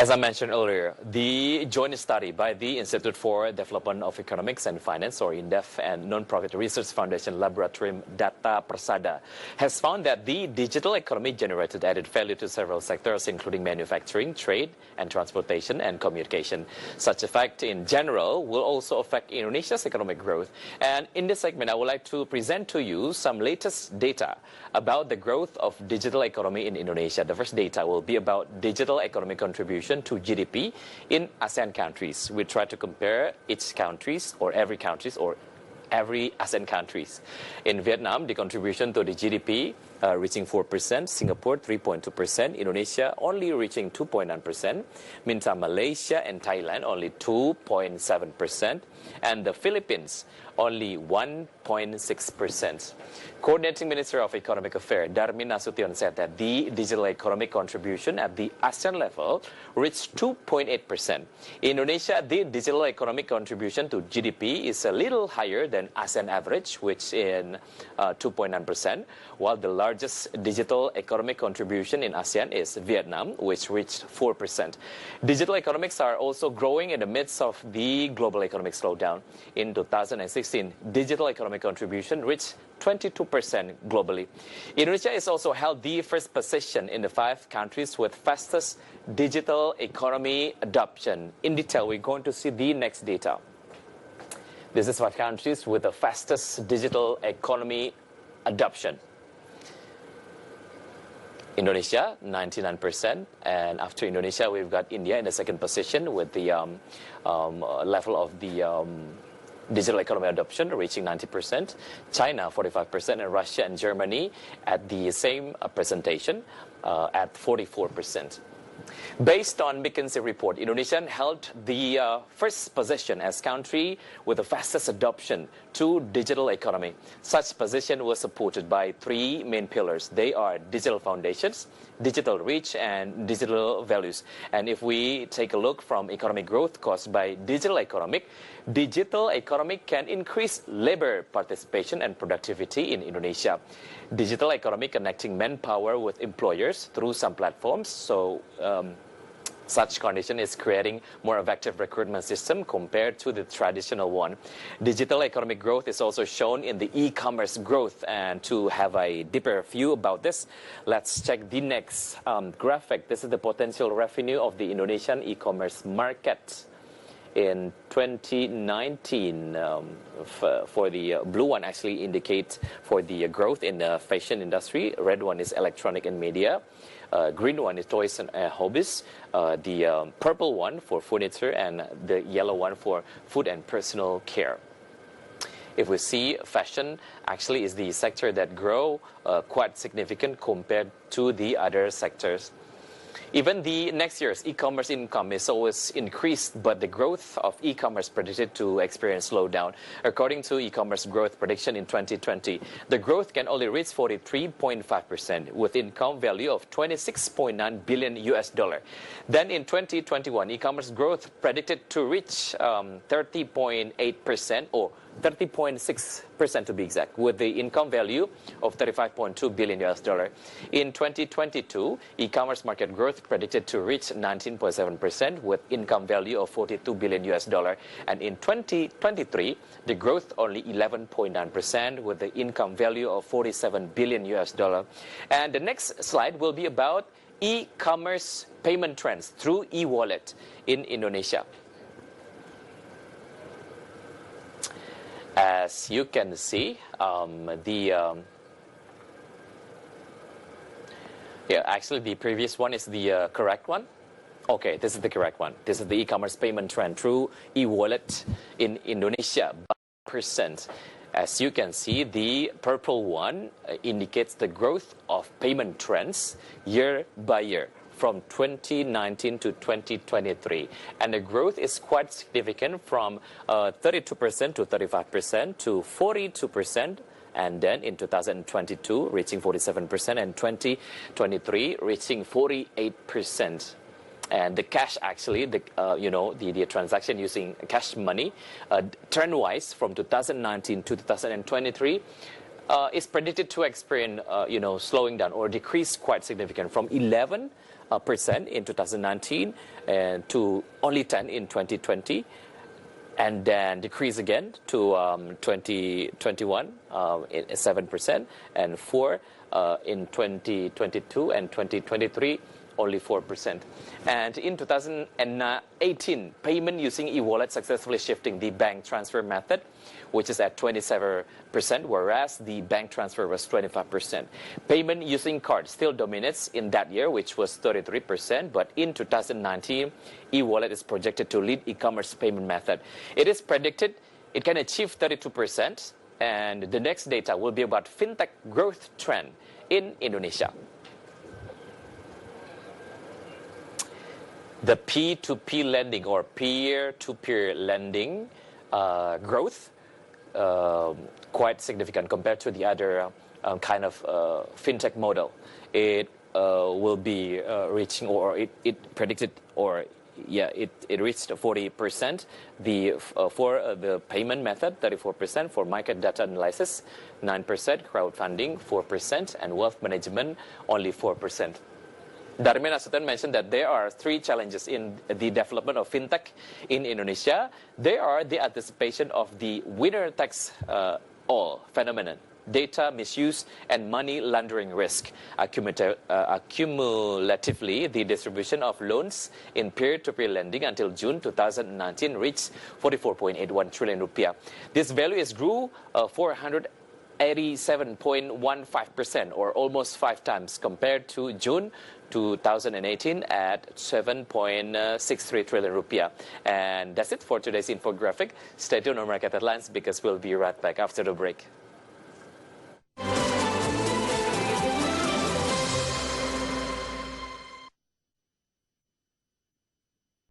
As I mentioned earlier, the joint study by the Institute for Development of Economics and Finance, or INDEF, and non-profit research foundation Laboratorium Data Persada has found that the digital economy generated added value to several sectors, including manufacturing, trade, and transportation and communication. Such effect in general will also affect Indonesia's economic growth. And in this segment, I would like to present to you some latest data about the growth of digital economy in Indonesia. The first data will be about digital economic contribution to GDP in ASEAN countries. We try to compare each countries or every ASEAN countries. In Vietnam, the contribution to the GDP reaching 4%, Singapore 3.2%, Indonesia only reaching 2.9%, meantime Malaysia and Thailand only 2.7%, and the Philippines only 1.6%. Coordinating Minister of Economic Affairs Darmin Nasution said that the digital economic contribution at the ASEAN level reached 2.8%. In Indonesia, the digital economic contribution to GDP is a little higher than ASEAN average, which is 2.9%, while the largest digital economic contribution in ASEAN is Vietnam, which reached 4%. Digital economics are also growing in the midst of the global economic slowdown. In 2016, digital economic contribution reached 22% globally. Indonesia is also held the first position in the 5 countries with fastest digital economy adoption. In detail, we're going to see the next data. This is 5 countries with the fastest digital economy adoption. Indonesia, 99%, and after Indonesia, we've got India in the second position with the level of the digital economy adoption reaching 90%, China 45%, and Russia and Germany at the same presentation at 44%. Based on McKinsey report, Indonesia held the first position as country with the fastest adoption to digital economy. Such position was supported by 3 main pillars. They are digital foundations, digital reach, and digital values. And if we take a look from economic growth caused by digital economic can increase labor participation and productivity in Indonesia. Digital economy connecting manpower with employers through some platforms. So such condition is creating more effective recruitment system compared to the traditional one. Digital economic growth is also shown in the e-commerce growth. And to have a deeper view about this, let's check the next graphic. This is the potential revenue of the Indonesian e-commerce market in 2019. For the blue one actually indicates for the growth in the fashion industry. Red one is electronic and media. Green one is toys and hobbies. The purple one for furniture, and the yellow one for food and personal care. If we see fashion actually is the sector that grow quite significant compared to the other sectors. Even the next year's e-commerce income is always increased, but the growth of e-commerce predicted to experience slowdown. According to e-commerce growth prediction in 2020, the growth can only reach 43.5% with income value of $26.9 billion US. Then in 2021, e-commerce growth predicted to reach 30.8% or 30.6% to be exact, with the income value of $35.2 billion US. In 2022, e-commerce market growth predicted to reach 19.7% with income value of $42 billion US. And in 2023, the growth only 11.9% with the income value of $47 billion US. And the next slide will be about e-commerce payment trends through e-wallet in Indonesia. As you can see, actually the previous one is the correct one. Okay, this is the correct one. This is the e-commerce payment trend through e-wallet in Indonesia by percent. As you can see, the purple one indicates the growth of payment trends year by year from 2019 to 2023. And the growth is quite significant from 32% to 35% to 42%. And then in 2022, reaching 47%, and 2023, reaching 48%. And the cash actually, the transaction using cash money, trend-wise from 2019 to 2023, is predicted to experience, slowing down or decrease quite significant from 11% in 2019 and to only 10 in 2020, and then decrease again to 2021 7% and 4 in 2022 and 2023 only 4%. And in 2018, payment using e-wallet successfully shifting the bank transfer method, which is at 27%, whereas the bank transfer was 25%. Payment using card still dominates in that year, which was 33%, but in 2019, e-wallet is projected to lead e-commerce payment method. It is predicted it can achieve 32%, and the next data will be about fintech growth trend in Indonesia. The P2P lending or peer-to-peer lending growth quite significant compared to the other kind of fintech model. It will be reaching, or it predicted, or it reached 40%. For the payment method, 34%. For market data analysis, 9%. Crowdfunding, 4%. And wealth management, only 4%. Darmin Asution mentioned that there are 3 challenges in the development of fintech in Indonesia. They are the anticipation of the winner takes all phenomenon, data misuse, and money laundering risk. Cumulatively, the distribution of loans in peer-to-peer lending until June 2019 reached 44.81 trillion rupiah. This value is grew 487.15%, or almost 5 times compared to June 2018 at 7.63 trillion rupiah. And that's it for today's infographic. Stay tuned on Market Headlines because we'll be right back after the break.